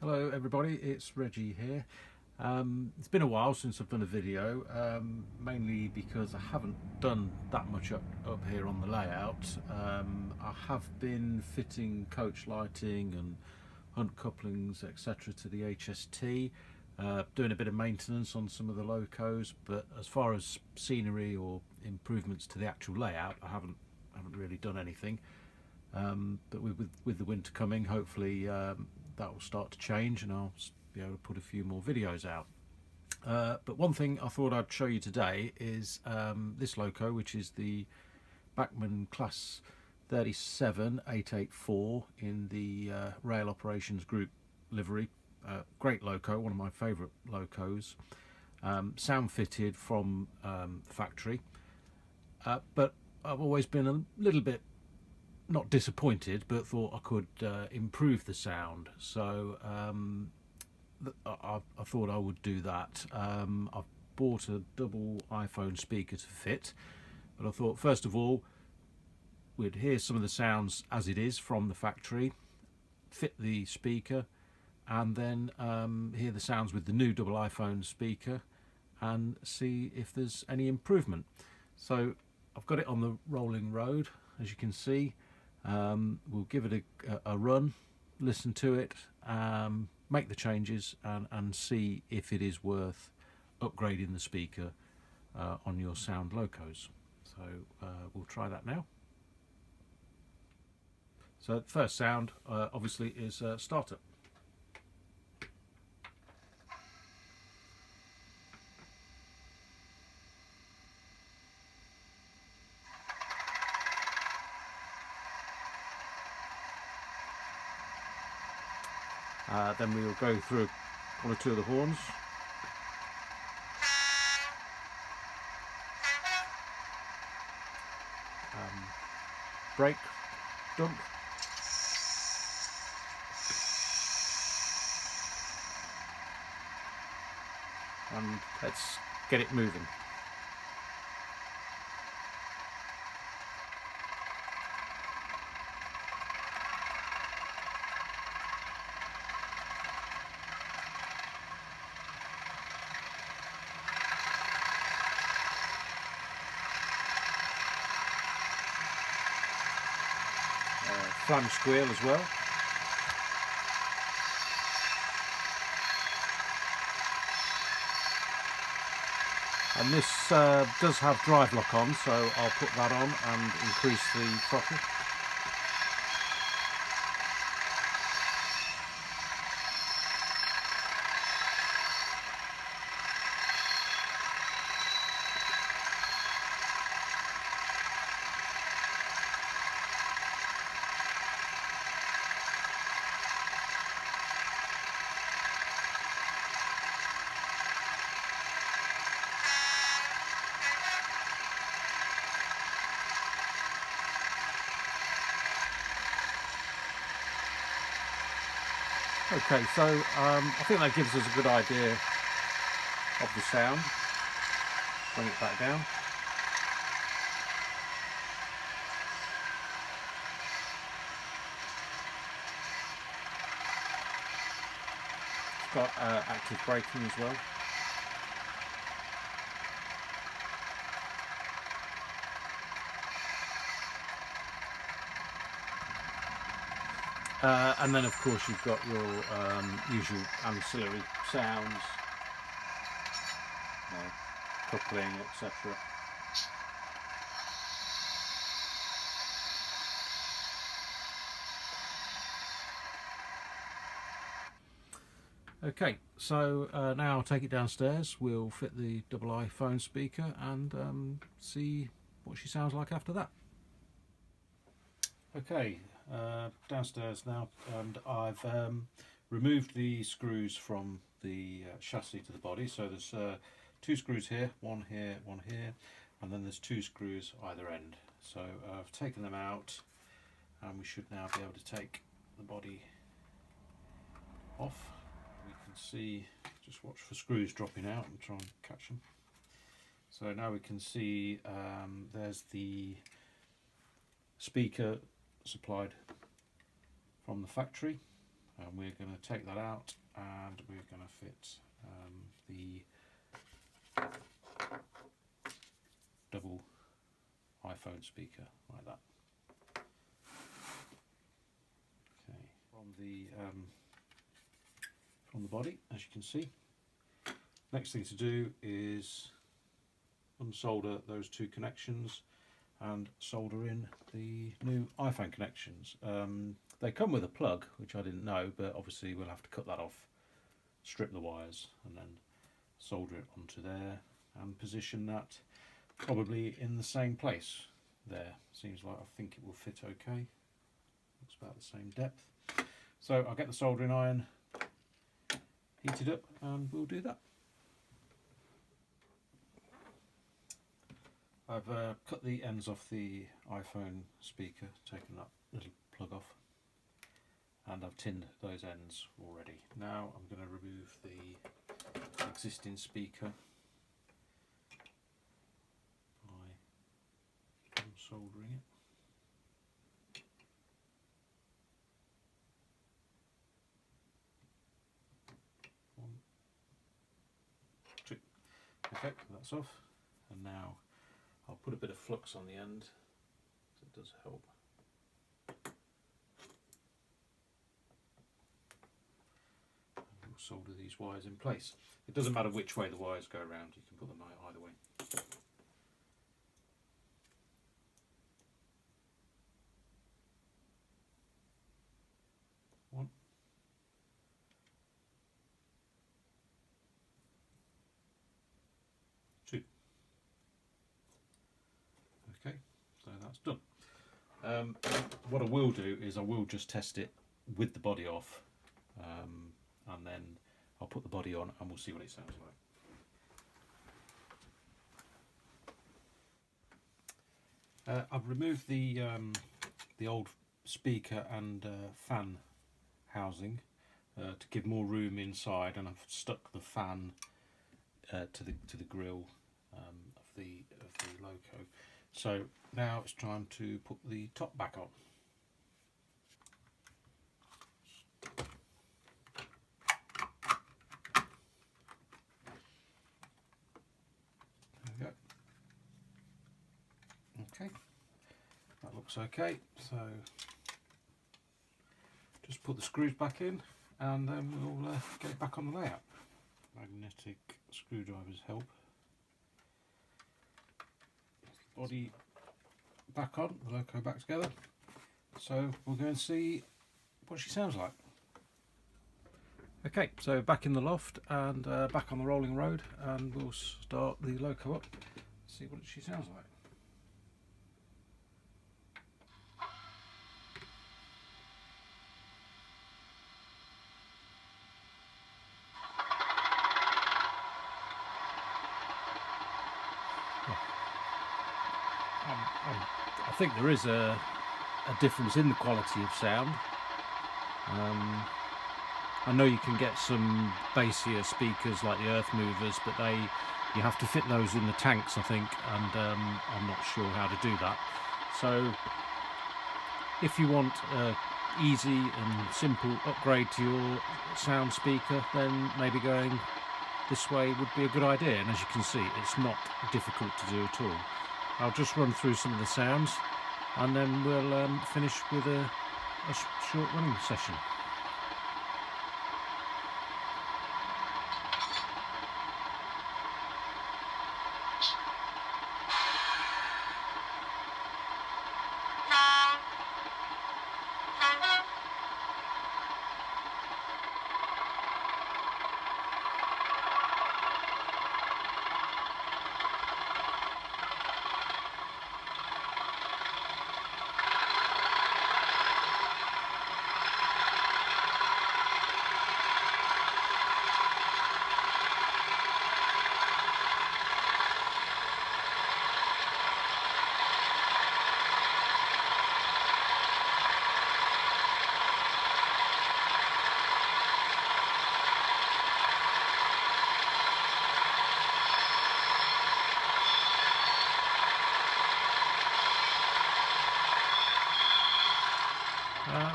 Hello everybody, it's Reggie here. It's been a while since I've done a video, mainly because I haven't done that much up here on the layout. I have been fitting coach lighting and hunt couplings etc. to the HST, doing a bit of maintenance on some of the locos, but as far as scenery or improvements to the actual layout, I haven't really done anything. But with the winter coming, hopefully that will start to change and I'll be able to put a few more videos out. But one thing I thought I'd show you today is this loco, which is the Bacjmann Class 37884 in the Rail Operations Group livery. Great loco, one of my favourite locos. Sound fitted from the factory, but I've always been a little bit not disappointed, but thought I could improve the sound, so I thought I would do that. I've bought a double iPhone speaker to fit, but I thought first of all we'd hear some of the sounds as it is from the factory, fit the speaker, and then hear the sounds with the new double iPhone speaker and see if there's any improvement. So I've got it on the rolling road, as you can see. We'll give it a run, listen to it, make the changes and see if it is worth upgrading the speaker on your sound locos. So we'll try that now. So the first sound obviously is startup. Then we will go through one or two of the horns. Brake, dump. And let's get it moving. Flange squeal as well. And this does have drive lock on, so I'll put that on and increase the throttle. Okay, so I think that gives us a good idea of the sound. Bring it back down. It's got active braking as well. And then of course you've got your usual ancillary sounds, coupling, etc. Okay, so now I'll take it downstairs. We'll fit the double iPhone speaker and see what she sounds like after that. Okay, downstairs now, and I've removed the screws from the chassis to the body. So there's two screws here, one here, and then there's two screws either end. So I've taken them out and we should now be able to take the body off. We can see, just watch for screws dropping out and try and catch them. So now we can see there's the speaker supplied from the factory, and we're going to take that out and we're going to fit the double iPhone speaker like that. Okay, from the body, as you can see. Next thing to do is unsolder those two connections and solder in the new iPhone connections. They come with a plug, which I didn't know, but obviously we'll have to cut that off, strip the wires and then solder it onto there and position that probably in the same place there. Seems like, I think it will fit okay. Looks about the same depth. So I'll get the soldering iron heated up and we'll do that. I've cut the ends off the iPhone speaker, taken that little plug off, and I've tinned those ends already. Now I'm going to remove the existing speaker by unsoldering it. One, two. Okay, that's off, and now I'll put a bit of flux on the end, so it does help. And we'll solder these wires in place. It doesn't matter which way the wires go around, you can put them either way. One. Two. Okay, so that's done. What I will do is I will just test it with the body off, and then I'll put the body on and we'll see what it sounds like. I've removed the old speaker and fan housing to give more room inside, and I've stuck the fan to the grill of the loco. So now it's time to put the top back on. There we go. Okay, that looks okay. So just put the screws back in and then we'll get it back on the layout. Magnetic screwdrivers help. Body back on, the loco back together. So we'll go and see what she sounds like. Okay, so back in the loft and back on the rolling road, and we'll start the loco up, see what she sounds like. I think there is a difference in the quality of sound. I know you can get some bassier speakers like the Earth Movers, but you have to fit those in the tanks, I think, and I'm not sure how to do that. So if you want an easy and simple upgrade to your sound speaker, then maybe going this way would be a good idea. And as you can see, it's not difficult to do at all. I'll just run through some of the sounds and then we'll finish with a short running session.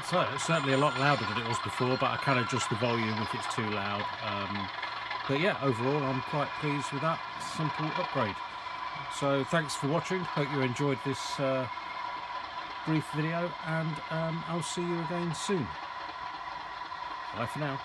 So it's certainly a lot louder than it was before, but I can adjust the volume if it's too loud. But yeah, overall I'm quite pleased with that simple upgrade. So thanks for watching, hope you enjoyed this brief video, and I'll see you again soon. Bye for now.